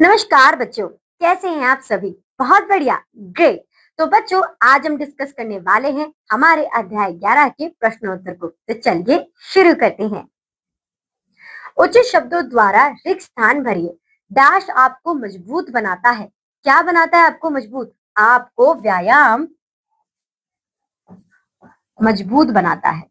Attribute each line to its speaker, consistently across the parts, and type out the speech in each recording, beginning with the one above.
Speaker 1: नमस्कार बच्चों, कैसे हैं आप सभी? बहुत बढ़िया, ग्रेट। तो बच्चों, आज हम डिस्कस करने वाले हैं हमारे अध्याय 11 के प्रश्नोत्तर को। तो चलिए शुरू करते हैं। उचित शब्दों द्वारा रिक्त स्थान भरिए। डैश आपको मजबूत बनाता है। क्या बनाता है आपको मजबूत? आपको व्यायाम मजबूत बनाता है।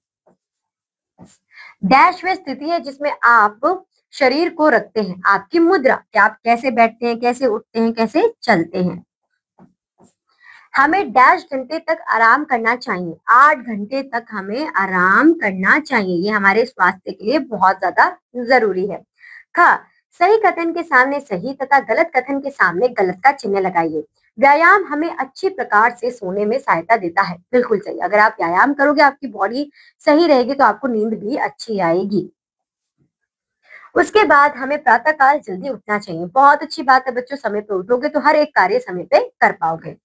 Speaker 1: डैश वह स्थिति है जिसमें आप शरीर को रखते हैं। आपकी मुद्रा, कि आप कैसे बैठते हैं, कैसे उठते हैं, कैसे चलते हैं। हमें डैश घंटे तक आराम करना चाहिए। 8 घंटे तक हमें आराम करना चाहिए। ये हमारे स्वास्थ्य के लिए बहुत ज्यादा जरूरी है। ख सही कथन के सामने सही तथा गलत कथन के सामने गलत का चिन्ह लगाइए। व्यायाम हमें अच्छी प्रकार से सोने में सहायता देता है। बिल्कुल सही। अगर आप व्यायाम करोगे, आपकी बॉडी सही रहेगी तो आपको नींद भी अच्छी आएगी। उसके बाद हमें प्रातःकाल जल्दी उठना चाहिए। बहुत अच्छी बात है बच्चों, समय पे उठोगे तो हर एक कार्य समय पे कर पाओगे।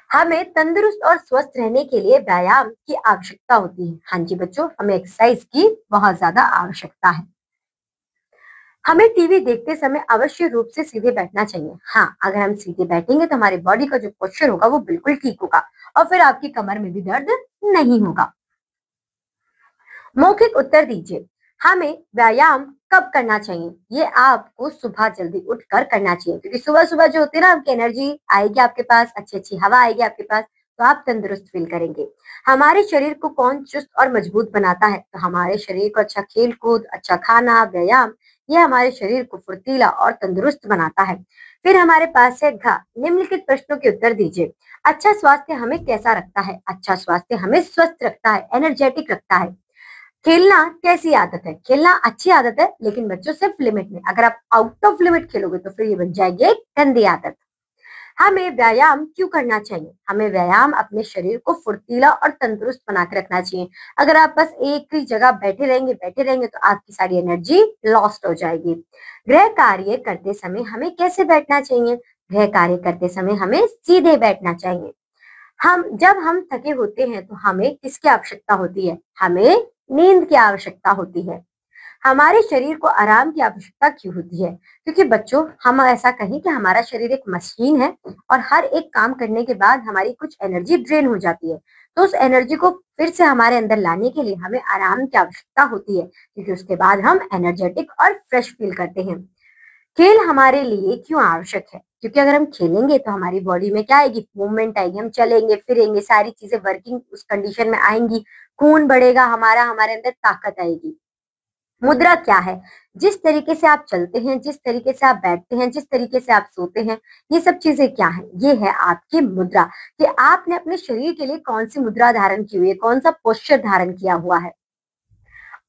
Speaker 1: हमें तंदुरुस्त और स्वस्थ रहने के लिए व्यायाम की आवश्यकता होती है। हाँ जी बच्चों, हमें एक्सरसाइज की बहुत ज्यादा आवश्यकता है। हमें टीवी देखते समय अवश्य रूप से सीधे बैठना चाहिए। हाँ, अगर हम सीधे बैठेंगे तो हमारी बॉडी का जो पोस्चर होगा वो बिल्कुल ठीक होगा और फिर आपकी कमर में भी दर्द नहीं होगा। मौखिक उत्तर दीजिए। हमें व्यायाम कब करना चाहिए? ये आपको सुबह जल्दी उठकर करना चाहिए, क्योंकि सुबह सुबह जो होती है ना, आपकी एनर्जी आएगी आपके पास, अच्छी अच्छी हवा आएगी आपके पास, तो आप तंदुरुस्त फील करेंगे। हमारे शरीर को कौन चुस्त और मजबूत बनाता है? तो हमारे शरीर को अच्छा खेल कूद, अच्छा खाना, व्यायाम, ये हमारे शरीर को फुर्तीला और तंदुरुस्त बनाता है। फिर हमारे पास है घ निम्नलिखित प्रश्नों के उत्तर दीजिए। अच्छा स्वास्थ्य हमें कैसा रखता है? अच्छा स्वास्थ्य हमें स्वस्थ रखता है, एनर्जेटिक रखता है। खेलना कैसी आदत है? खेलना अच्छी आदत है, लेकिन बच्चों सिर्फ लिमिट में। अगर आप आउट ऑफ लिमिट खेलोगे तो फिर ये बन जाएगी एक गंदी आदत। हमें व्यायाम क्यों करना चाहिए? हमें व्यायाम अपने शरीर को फुर्तीला और तंदुरुस्त बना के रखना चाहिए। अगर आप बस एक ही जगह बैठे रहेंगे तो आपकी सारी एनर्जी लॉस्ट हो जाएगी। गृह कार्य करते समय हमें कैसे बैठना चाहिए? गृह कार्य करते समय हमें सीधे बैठना चाहिए। जब हम थके होते हैं तो हमें किसकी आवश्यकता होती है? हमें नींद की आवश्यकता होती है। हमारे शरीर को आराम की आवश्यकता क्यों होती है? क्योंकि बच्चों, हम ऐसा कहें कि हमारा शरीर एक मशीन है और हर एक काम करने के बाद हमारी कुछ एनर्जी ड्रेन हो जाती है। तो उस एनर्जी को फिर से हमारे अंदर लाने के लिए हमें आराम की आवश्यकता होती है, क्योंकि उसके बाद हम एनर्जेटिक और फ्रेश फील करते हैं। खेल हमारे लिए क्यों आवश्यक है? क्योंकि अगर हम खेलेंगे तो हमारी बॉडी में क्या आएगी? मूवमेंट आएगी, हम चलेंगे फिरेंगे, सारी चीजें वर्किंग उस कंडीशन में आएंगी, खून बढ़ेगा हमारा, हमारे अंदर ताकत आएगी। मुद्रा क्या है? जिस तरीके से आप चलते हैं, जिस तरीके से आप बैठते हैं, जिस तरीके से आप सोते हैं, ये सब चीजें क्या है? ये है आपकी मुद्रा, कि आपने अपने शरीर के लिए कौन सी मुद्रा धारण की हुई है, कौन सा पोस्चर धारण किया हुआ है।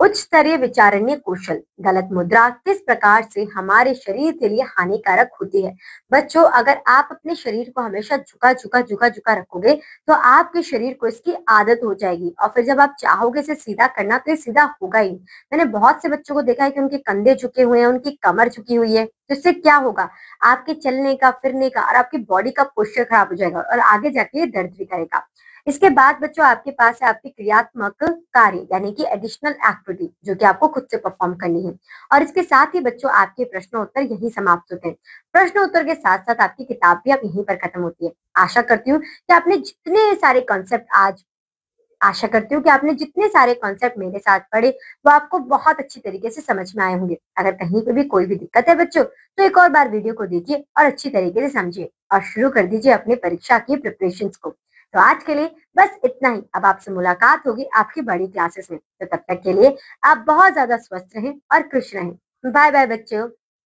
Speaker 1: उच्च स्तरीय विचारणीय कौशल। गलत मुद्रा किस प्रकार से हमारे शरीर के लिए हानिकारक होती है? बच्चों, अगर आप अपने शरीर को हमेशा झुका रखोगे तो आपके शरीर को इसकी आदत हो जाएगी और फिर जब आप चाहोगे इसे सीधा करना तो ये सीधा होगा ही। मैंने बहुत से बच्चों को देखा है कि उनके कंधे झुके हुए हैं, उनकी कमर झुकी हुई है, तो इससे क्या होगा? आपके चलने का, फिरने का और आपकी बॉडी का पोस्चर खराब हो जाएगा और आगे जाके ये दर्द भी करेगा। इसके बाद बच्चों, आपके पास है आपकी क्रियात्मक कार्य, यानी कि एडिशनल एक्टिविटी, जो कि आपको खुद से परफॉर्म करनी है। और इसके साथ ही बच्चों, आपके प्रश्न उत्तर यही समाप्त होते हैं। प्रश्न उत्तर के साथ साथ आपकी किताब भी अब यहीं पर खत्म होती है। आशा करती हूँ कि आपने जितने सारे कॉन्सेप्ट आज आशा करती हूँ कि आपने जितने सारे कॉन्सेप्ट मेरे साथ पढ़े वो आपको बहुत अच्छी तरीके से समझ में आए होंगे। अगर कहीं पे भी कोई भी दिक्कत है बच्चों, तो एक और बार वीडियो को देखिए और अच्छी तरीके से समझिए और शुरू कर दीजिए अपनी परीक्षा की प्रिपरेशन को। तो आज के लिए बस इतना ही। अब आपसे मुलाकात होगी आपकी बड़ी क्लासेस में। तो तब तक के लिए आप बहुत ज्यादा स्वस्थ रहें और खुश रहें। बाय बाय बच्चों।